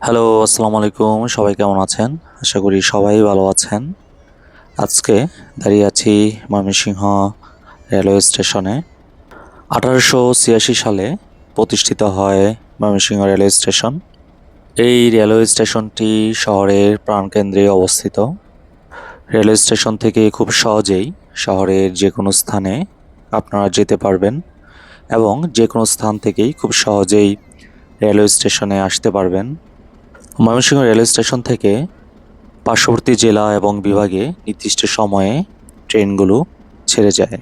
Hello, আসসালামু আলাইকুম। সবাই কেমন আছেন? আশা করি সবাই ভালো আছেন। আজকে দাঁড়িয়ে আছি ময়মনসিংহ রেলওয়ে স্টেশনে। ১৮৮৬ সালে প্রতিষ্ঠিত হয় ময়মনসিংহ রেলওয়ে স্টেশন। এই রেলওয়ে স্টেশনটি শহরের প্রাণকেন্দ্রে অবস্থিত। রেলওয়ে স্টেশন থেকে খুব সহজেই শহরের যেকোনো স্থানে আপনারা যেতে পারবেন এবং যেকোনো স্থান থেকেই খুব সহজেই রেলওয়ে স্টেশনে আসতে পারবেন। ময়মনসিংহ রেলওয়ে স্টেশন থেকে পার্শ্ববর্তী জেলা এবং বিভাগে নির্দিষ্ট সময়ে ট্রেনগুলো ছেড়ে যায়।